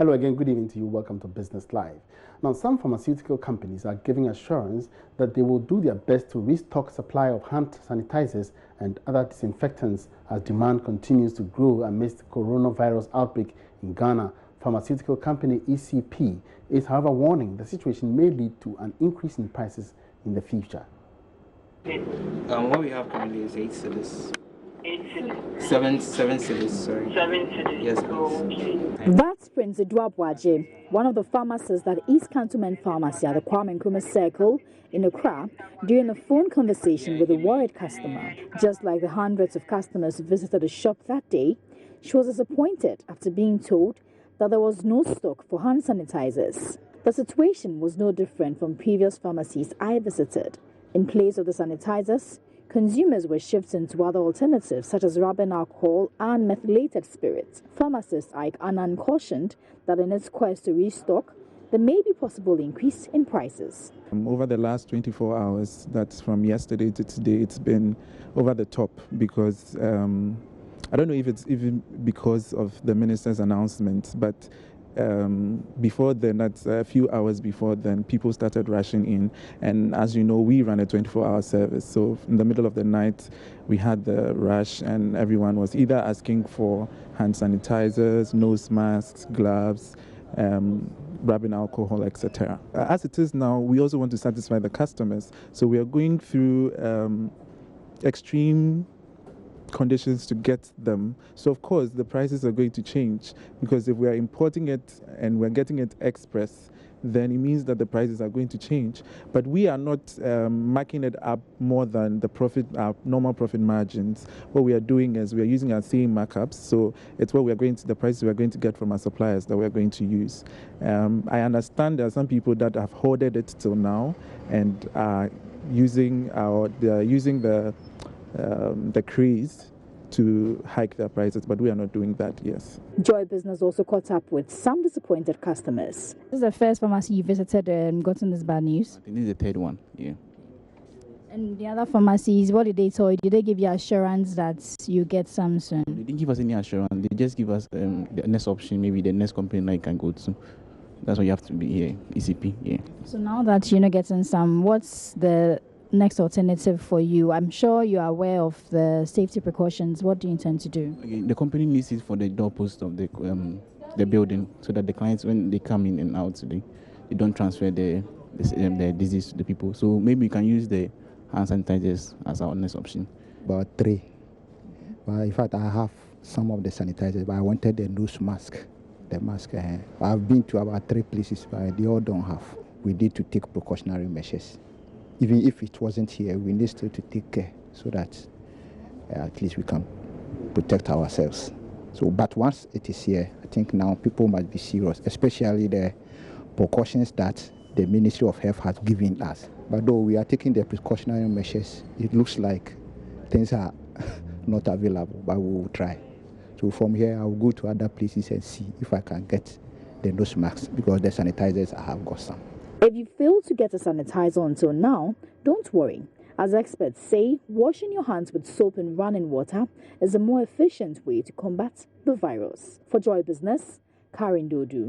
Hello again, good evening to you. Welcome to Business Live. Now, some pharmaceutical companies are giving assurance that they will do their best to restock supply of hand sanitizers and other disinfectants as demand continues to grow amidst coronavirus outbreak in Ghana. Pharmaceutical company ECP is, however, warning the situation may lead to an increase in prices in the future. What we have currently is 8 cedis. 8 cedis. 7 cedis, sorry. 7 cedis. Yes, please. Okay. That's Prince Aboagye-Wiafe, one of the pharmacists at East Cantonment Pharmacy at the Kwame Nkrumah Circle in Accra, during a phone conversation with a worried customer. Just like the hundreds of customers who visited the shop that day, she was disappointed after being told that there was no stock for hand sanitizers. The situation was no different from previous pharmacies I visited. In place of the sanitizers, consumers were shifting to other alternatives such as rubbing alcohol and methylated spirits. Pharmacist Ike Annan cautioned that in its quest to restock, there may be possible increase in prices. Over the last 24 hours, that's from yesterday to today, it's been over the top because I don't know if it's even because of the minister's announcement, but before then, that's a few hours before then, people started rushing in. And as you know, we run a 24-hour service. So in the middle of the night, we had the rush and everyone was either asking for hand sanitizers, nose masks, gloves, rubbing alcohol, etc. As it is now, we also want to satisfy the customers. So we are going through extreme conditions to get them. So of course the prices are going to change, because if we are importing it and we're getting it express, then it means that the prices are going to change. But we are not marking it up more than the profit, our normal profit margins. What we are doing is we are using our same markups, so it's what we are going to, the prices we are going to get from our suppliers that we are going to use. I understand there are some people that have hoarded it till now and are using the craze to hike their prices, but we are not doing that, yes. Joy Business also caught up with some disappointed customers. This is the first pharmacy you visited and gotten this bad news? I think this is the third one, yeah. And the other pharmacies, what did they tell you? Did they give you assurance that you get some soon? They didn't give us any assurance. They just give us the next option, maybe the next company that you can go to. That's why you have to be here, ECP, yeah. So now that you're not getting some, what's the next alternative for you? I'm sure you are aware of the safety precautions. What do you intend to do? Okay, the company needs it for the doorpost of the building, so that the clients, when they come in and out, they don't transfer the disease to the people. So maybe you can use the hand sanitizers as our next option. About 3. But in fact, I have some of the sanitizers, but I wanted the nose mask. The mask. I've been to about 3 places, but they all don't have. We need to take precautionary measures. Even if it wasn't here, we need still to take care so that at least we can protect ourselves. So, but once it is here, I think now people must be serious, especially the precautions that the Ministry of Health has given us. But though we are taking the precautionary measures, it looks like things are not available, but we will try. So from here, I will go to other places and see if I can get the nose masks, because the sanitizers, I have got some. If you failed to get a sanitizer until now, don't worry. As experts say, washing your hands with soap and running water is a more efficient way to combat the virus. For Joy Business, Karen Dodu.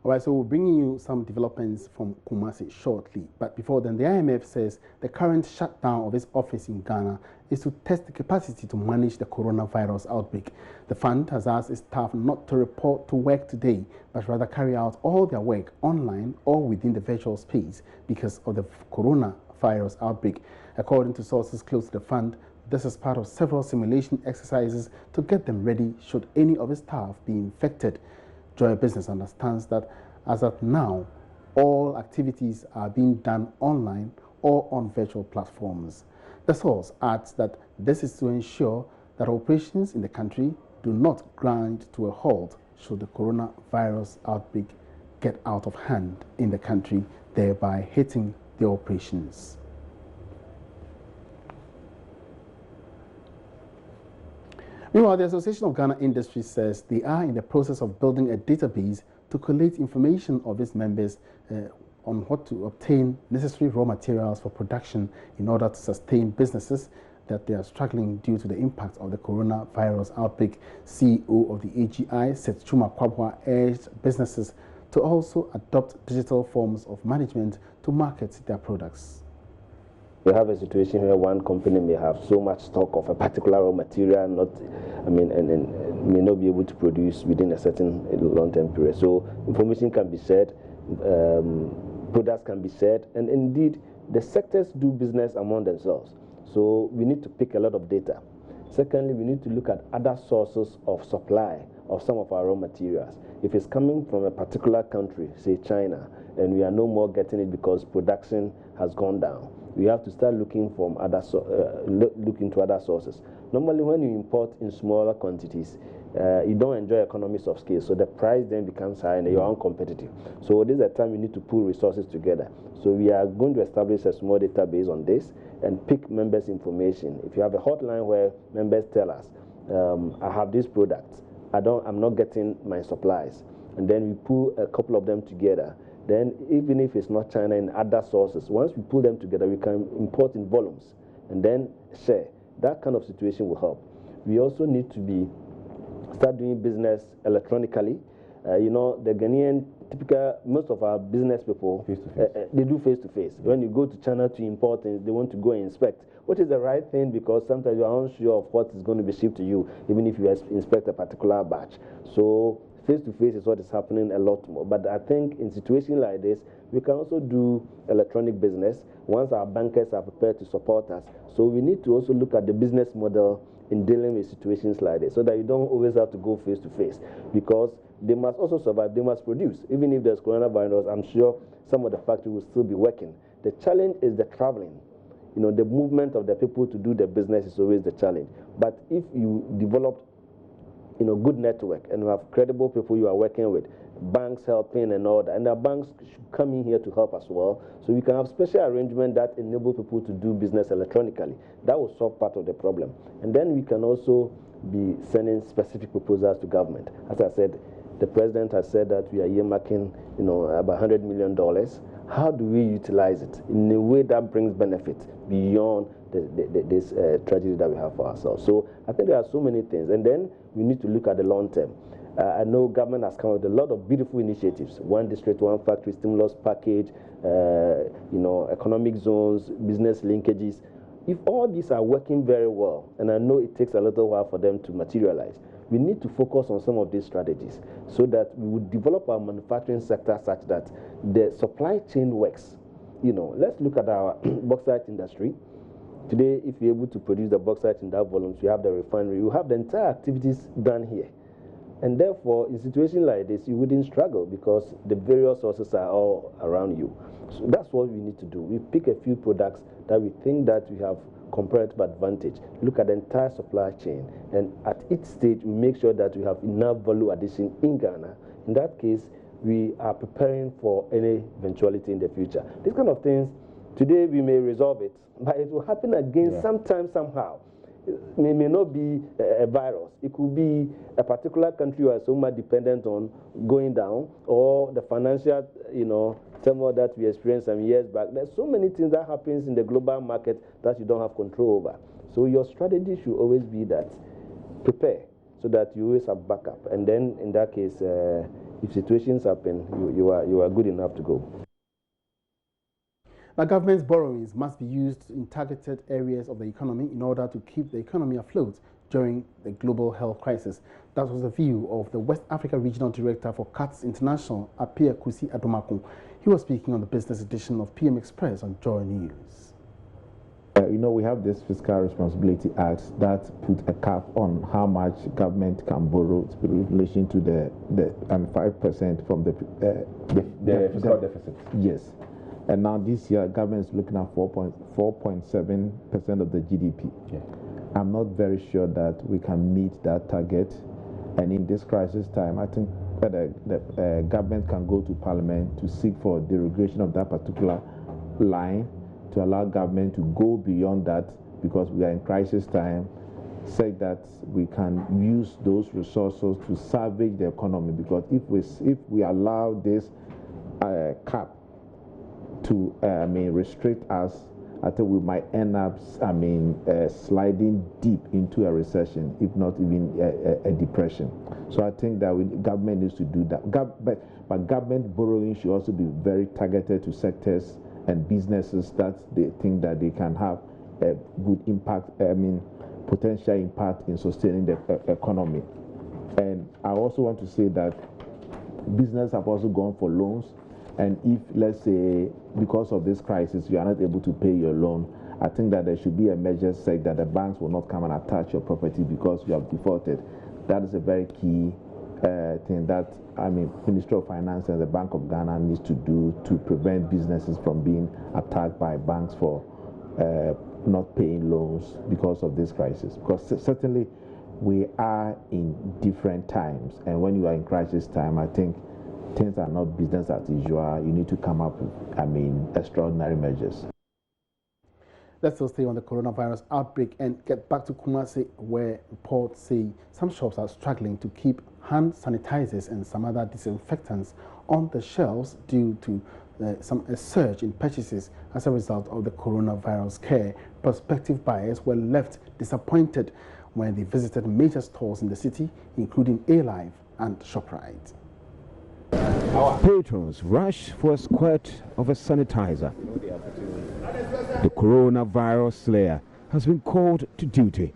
All right, so we're bringing you some developments from Kumasi shortly. But before then, the IMF says the current shutdown of its office in Ghana is to test the capacity to manage the coronavirus outbreak. The fund has asked its staff not to report to work today, but rather carry out all their work online or within the virtual space because of the coronavirus outbreak. According to sources close to the fund, this is part of several simulation exercises to get them ready should any of its staff be infected. Joy Business understands that as of now, all activities are being done online or on virtual platforms. The source adds that this is to ensure that operations in the country do not grind to a halt should the coronavirus outbreak get out of hand in the country, thereby hitting the operations. Meanwhile, the Association of Ghana Industries says they are in the process of building a database to collate information of its members on what to obtain necessary raw materials for production in order to sustain businesses that they are struggling due to the impact of the coronavirus outbreak. CEO of the AGI, Seth Chuma Kwabwa, urged businesses to also adopt digital forms of management to market their products. You have a situation where one company may have so much stock of a particular raw material, and may not be able to produce within a certain long-term period. So information can be shared, products can be shared, and indeed the sectors do business among themselves. So we need to pick a lot of data. Secondly, we need to look at other sources of supply of some of our raw materials. If it's coming from a particular country, say China, and we are no more getting it because production has gone down, we have to start looking from other look into other sources. Normally, when you import in smaller quantities, you don't enjoy economies of scale, so the price then becomes high and you're uncompetitive. So this is a time you need to pull resources together. So we are going to establish a small database on this and pick members' information. If you have a hotline where members tell us, I have these products, I'm not getting my supplies, and then we pull a couple of them together. Then even if it's not China and other sources, once we pull them together, we can import in volumes and then share. That kind of situation will help. We also need to start doing business electronically. You know, the Ghanaian most of our business people, they do face-to-face. When you go to China to import things, they want to go and inspect, which is the right thing, because sometimes you are unsure of what is going to be shipped to you, even if you inspect a particular batch. So face-to-face is what is happening a lot more. But I think in situations like this, we can also do electronic business once our bankers are prepared to support us. So we need to also look at the business model in dealing with situations like this, so that you don't always have to go face-to-face, because they must also survive, they must produce. Even if there's coronavirus, I'm sure some of the factories will still be working. The challenge is the traveling. You know, the movement of the people to do the business is always the challenge. But if you develop, good network and you have credible people you are working with, banks helping and all that, and the banks should come in here to help as well, so we can have special arrangement that enable people to do business electronically. That will solve part of the problem. And then we can also be sending specific proposals to government. As I said, the president has said that we are earmarking, about $100 million. How do we utilize it in a way that brings benefit beyond this tragedy that we have for ourselves? So I think there are so many things, and then we need to look at the long term. I know government has come up with a lot of beautiful initiatives: one district, one factory, stimulus package, economic zones, business linkages. If all these are working very well, and I know it takes a little while for them to materialize, we need to focus on some of these strategies so that we would develop our manufacturing sector such that the supply chain works. Let's look at our bauxite industry. Today, if you're able to produce the bauxite in that volumes, you have the refinery, you have the entire activities done here. And therefore, in situations like this, you wouldn't struggle because the various sources are all around you. So that's what we need to do. We pick a few products that we think that we have comparative advantage. Look at the entire supply chain, and at each stage, we make sure that we have enough value addition in Ghana. In that case, we are preparing for any eventuality in the future. These kind of things, today we may resolve it, but it will happen again sometime, somehow. It may not be a virus. It could be a particular country you are so much dependent on going down, or the financial, turmoil that we experienced some years back. There's so many things that happens in the global market that you don't have control over. So your strategy should always be that prepare, so that you always have backup. And then in that case, if situations happen, you are good enough to go. The government's borrowings must be used in targeted areas of the economy in order to keep the economy afloat during the global health crisis. That was the view of the West Africa Regional Director for CATS International, Apia Kusi Adomako. He was speaking on the business edition of PM Express on JoyNews. We have this Fiscal Responsibility Act that put a cap on how much government can borrow in relation to the 5% from the fiscal deficit. Yes. And now this year, government is looking at 4.7% of the GDP. Yeah. I'm not very sure that we can meet that target. And in this crisis time, I think that the government can go to Parliament to seek for derogation of that particular line, to allow government to go beyond that, because we are in crisis time, say that we can use those resources to salvage the economy. Because if we allow this cap to restrict us, I think we might end up, sliding deep into a recession, if not even a depression. So I think that government needs to do that. But government borrowing should also be very targeted to sectors and businesses that they think that they can have a good impact, potential impact in sustaining the economy. And I also want to say that businesses have also gone for loans. And if, let's say, because of this crisis, you are not able to pay your loan, I think that there should be a measure said that the banks will not come and attach your property because you have defaulted. That is a very key thing that, Ministry of Finance and the Bank of Ghana needs to do to prevent businesses from being attacked by banks for not paying loans because of this crisis. Because certainly we are in different times, and when you are in crisis time, I think things are not business as usual. You need to come up with, extraordinary measures. Let's still stay on the coronavirus outbreak and get back to Kumasi, where reports say some shops are struggling to keep hand sanitizers and some other disinfectants on the shelves due to a surge in purchases as a result of the coronavirus scare. Prospective buyers were left disappointed when they visited major stores in the city, including A-Live and ShopRite. Patrons rush for a squirt of a sanitizer. The coronavirus slayer has been called to duty,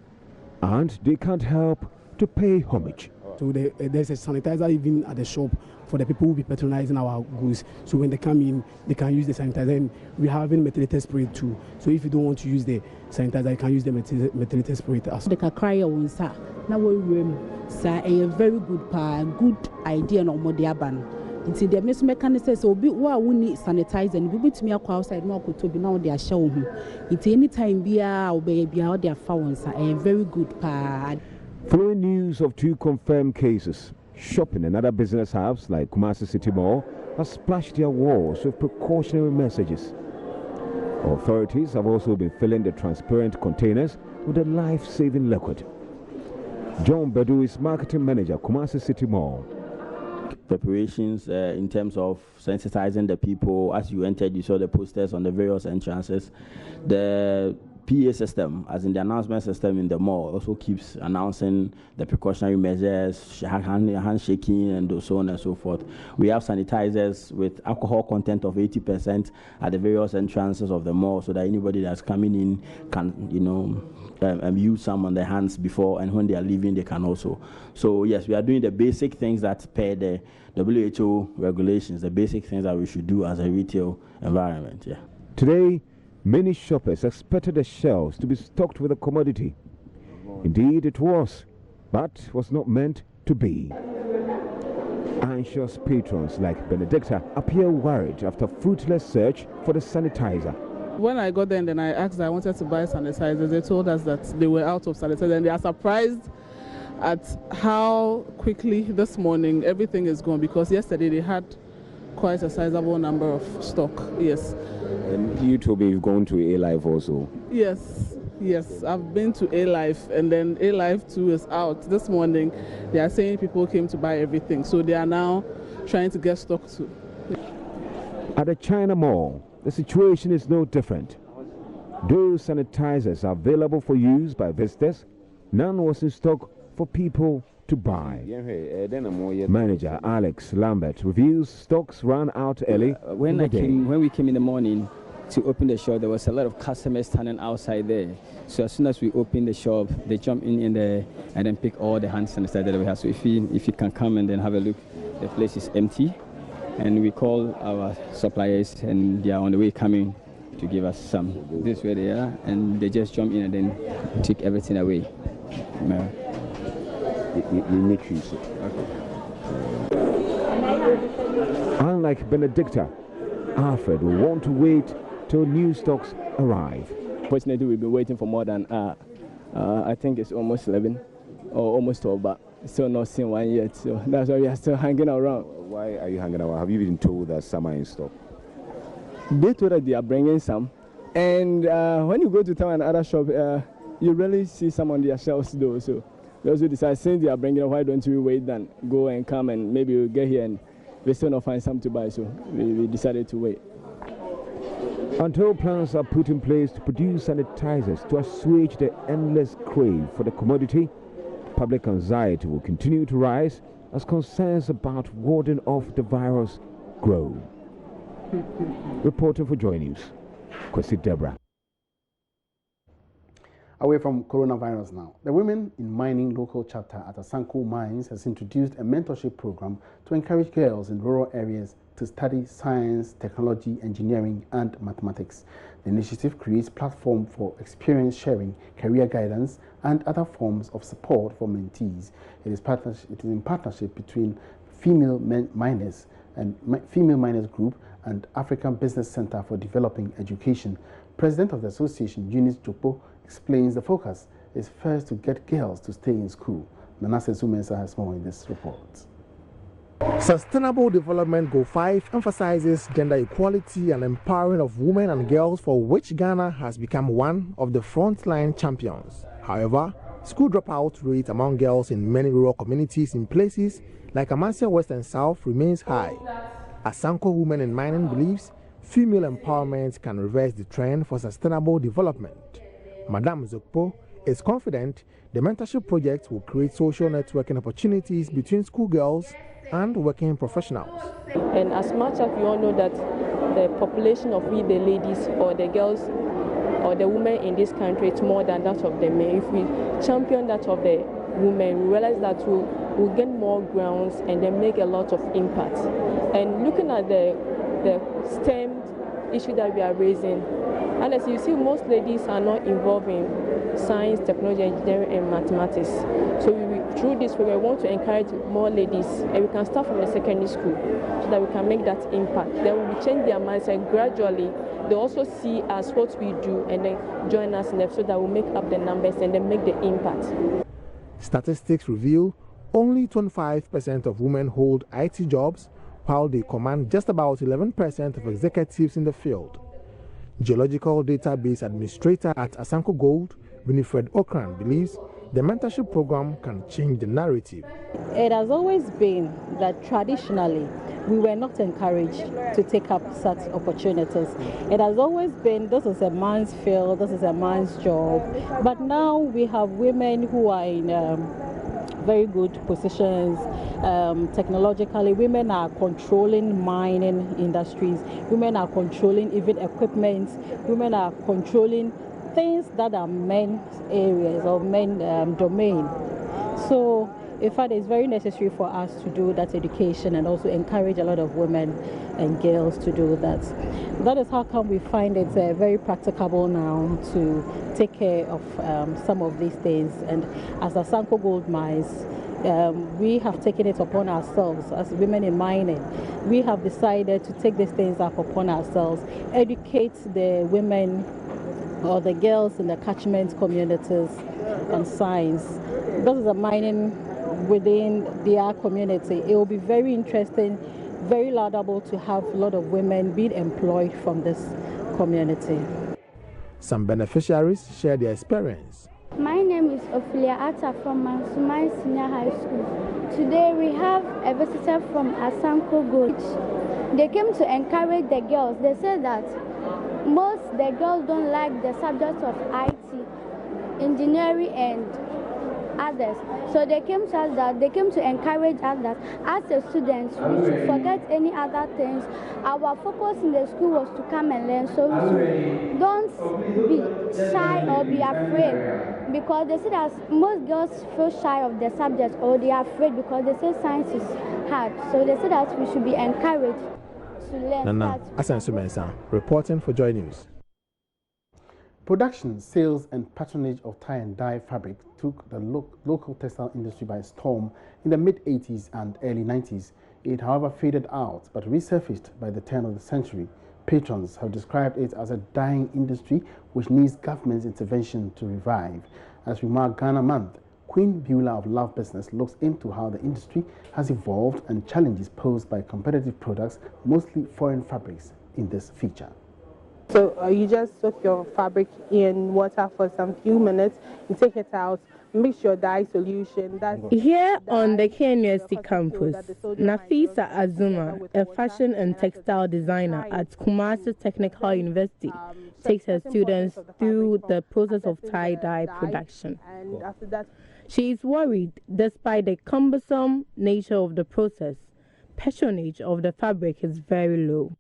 and they can't help to pay homage. So there's a sanitizer even at the shop for the people who will be patronizing our goods. So when they come in, they can use the sanitizer. And we are having methylated spirit too. So if you don't want to use the sanitizer, you can use the methylated spirit as well. The kakrai on sa na we a very good idea no more ban. Nti the miss mechanic so be wa woni sanitizer and be betimi akwa outside no akoto bi na wo de ahye wo hu. Nti anytime bia obey bia wo de afa won sa a very good pa. Following news of 2 confirmed cases, shopping and other business hubs like Kumasi City Mall have splashed their walls with precautionary messages. Authorities have also been filling the transparent containers with a life-saving liquid. John Bedu is marketing manager, Kumasi City Mall. Preparations in terms of sensitizing the people. As you entered, you saw the posters on the various entrances. The PA system, as in the announcement system in the mall, also keeps announcing the precautionary measures, handshaking, and so on and so forth. We have sanitizers with alcohol content of 80% at the various entrances of the mall, so that anybody that's coming in can, use some on their hands before, and when they are leaving, they can also. So yes, we are doing the basic things that per the WHO regulations, the basic things that we should do as a retail environment. Yeah. Today, many shoppers expected the shelves to be stocked with a commodity. Indeed it was, but was not meant to be. Anxious patrons like Benedicta appear worried after fruitless search for the sanitizer. When I got there and then I asked I wanted to buy sanitizers, they told us that they were out of sanitizer, and they are surprised at how quickly this morning everything is gone, because yesterday they had quite a sizable number of stock. Yes. And you told me you've gone to A-Live also. Yes, I've been to A-Live, and then A-Live 2 is out. This morning they are saying people came to buy everything, so they are now trying to get stock too. At the China Mall, the situation is no different. Those sanitizers are available for use by visitors. None was in stock for people to buy. Manager Alex Lambert reveals stocks ran out early. When we came in the morning to open the shop, there was a lot of customers standing outside there. So as soon as we opened the shop, they jump in there and then pick all the hand sanitizer that we have. So if you can come and then have a look, the place is empty. And we call our suppliers, and they are on the way coming to give us some. This is where they are, and they just jump in and then take everything away. Unlike Benedicta, Alfred will want to wait till new stocks arrive. Fortunately, we've been waiting for more than I think it's almost 11 or almost 12, but still not seen one yet. So that's why we are still hanging around. Why are you hanging around? Have you been told that some are in stock? They told that they are bringing some, and when you go to town and other shop, you really see some on their shelves though. So we also decided, since they are bringing it, why don't we wait and go and come, and maybe we'll get here and we still not find some to buy. So we decided to wait. Until plans are put in place to produce sanitizers to assuage the endless crave for the commodity, public anxiety will continue to rise as concerns about warding off the virus grow. Reporting for JoyNews, Kwesi Deborah. Away from coronavirus now, the Women in Mining local chapter at Asanko Mines has introduced a mentorship program to encourage girls in rural areas to study science, technology, engineering, and mathematics. The initiative creates a platform for experience sharing, career guidance, and other forms of support for mentees. It is in partnership between Female Miners Group and African Business Center for Developing Education. President of the association, Eunice Jopo, explains the focus is first to get girls to stay in school. Manasseh Sumensa has more in this report. Sustainable Development Goal 5 emphasizes gender equality and empowering of women and girls, for which Ghana has become one of the frontline champions. However, school dropout rate among girls in many rural communities in places like Amasia West and South remains high. Asanko Women in Mining believes female empowerment can reverse the trend for sustainable development. Madame Zokpo is confident the mentorship project will create social networking opportunities between schoolgirls and working professionals. And as much as we all know that the population of we, the ladies or the girls or the women in this country, it's more than that of the men. If we champion that of the women, we realize that we'll gain more grounds and then make a lot of impact. And looking at the STEM issue that we are raising, and as you see, most ladies are not involved in science, technology, engineering, and mathematics. So through this, we want to encourage more ladies, and we can start from the secondary school so that we can make that impact. Then when we change their mindset gradually, they also see us what we do and then join us in that, so that we make up the numbers and then make the impact. Statistics reveal only 25% of women hold IT jobs, while they command just about 11% of executives in the field. Geological Database Administrator at Asanko Gold, Winifred Okran, believes the mentorship program can change the narrative. It has always been that traditionally we were not encouraged to take up such opportunities. It has always been this is a man's field, this is a man's job. But now we have women who are in very good positions. Technologically, women are controlling mining industries, women are controlling even equipment, women are controlling things that are men's areas or men's domain. So in fact, it's very necessary for us to do that education and also encourage a lot of women and girls to do that. That is how come we find it very practicable now to take care of some of these things. And as Asanko Gold Mines, we have taken it upon ourselves as women in mining. We have decided to take these things up upon ourselves, educate the women or the girls in the catchment communities on science. This is a mining within their community. It will be very interesting, very laudable to have a lot of women being employed from this community. Some beneficiaries share their experience. My name is Ophelia Atta from Mansumai Senior High School. Today we have a visitor from Asanko Gold. They came to encourage the girls. They said that most the girls don't like the subjects of IT, engineering and others. So they came to us that they came to encourage us that as a student we should forget any other things. Our focus in the school was to come and learn. So don't be shy or be afraid, because they say that most girls feel shy of the subject or they are afraid because they say science is hard. So they say that we should be encouraged to learn. Nana Asansu Mensa, reporting for JoyNews. Production, sales and patronage of tie and dye fabric took the local textile industry by storm in the mid-80s and early 90s. It, however, faded out but resurfaced by the turn of the century. Patrons have described it as a dying industry which needs government intervention to revive. As we mark Ghana Month, Queen Beulah of Love Business looks into how the industry has evolved and challenges posed by competitive products, mostly foreign fabrics, in this feature. So you just soak your fabric in water for some few minutes, you take it out, mix your dye solution. Here on the KNUST campus, Nafisa Azuma, a fashion and textile designer at Kumasi Technical University, takes her students through the process of tie-dye production. And after that, she is worried, despite the cumbersome nature of the process, patronage of the fabric is very low.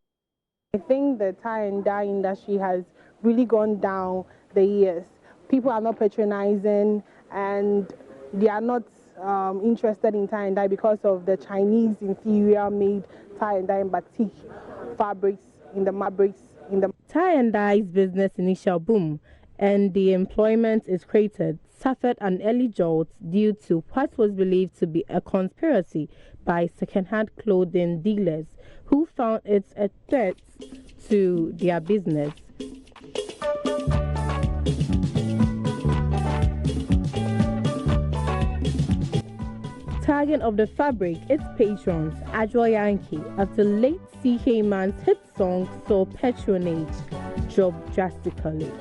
I think the tie and dye industry has really gone down the years. People are not patronizing and they are not interested in tie and dye because of the Chinese inferior made tie and dye and batik fabrics in the tie and dye's business initial boom and the employment is created suffered an early jolt due to what was believed to be a conspiracy by second-hand clothing dealers who found it a threat to their business. Target of the fabric, its patrons, Aboagye-Wiafe, after late CK Man's hit song saw patronage drop drastically.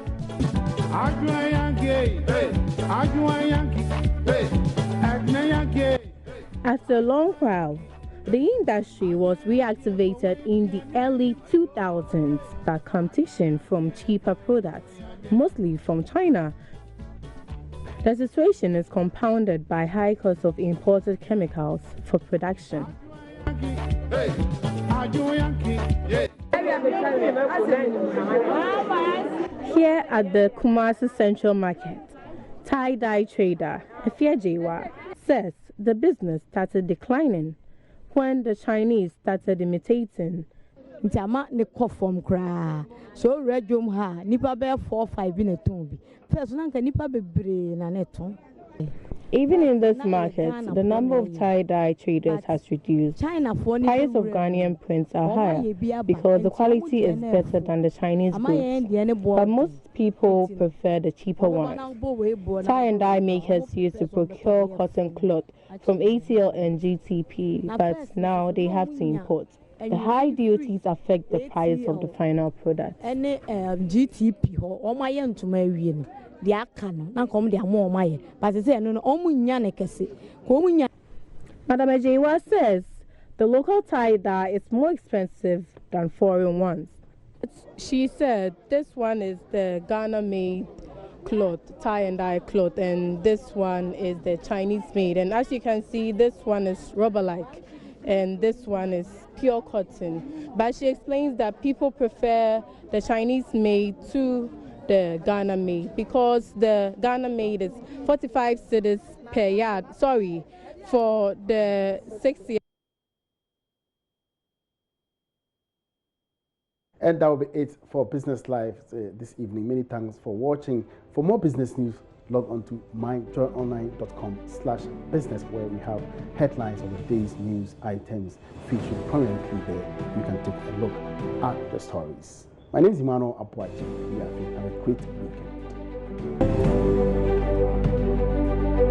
After a long while, the industry was reactivated in the early 2000s by competition from cheaper products, mostly from China. The situation is compounded by high costs of imported chemicals for production. Here at the Kumasi Central Market, tie-dye trader Aboagye-Wiafe says the business started declining when the Chinese started imitating. So red room ha nipa be 4-5 in a tomb. Person can nipa be brave. Even in this market, the number of tie-dye traders has reduced. Prices of Ghanaian prints are higher because the quality is better than the Chinese goods, but most people prefer the cheaper ones. Tie and dye makers used to procure cotton cloth from ATL and GTP, but now they have to import. The high duties affect the price of the final product. GTP Madam Aboagye-Wiafe says the local tie-dye is more expensive than foreign ones. She said this one is the Ghana-made cloth, tie and dye cloth, and this one is the Chinese-made. And as you can see, this one is rubber-like, and this one is pure cotton. But she explains that people prefer the Chinese-made to the Ghana-made because the Ghana-made is 45 cedis per yard. Sorry, for the 6 years. And that will be it for Business Live this evening. Many thanks for watching. For more business news, log on to myjoyonline.com/business, where we have headlines of the day's news items featured prominently there. You can take a look at the stories. My name is Aboagye-Wiafe. Have a great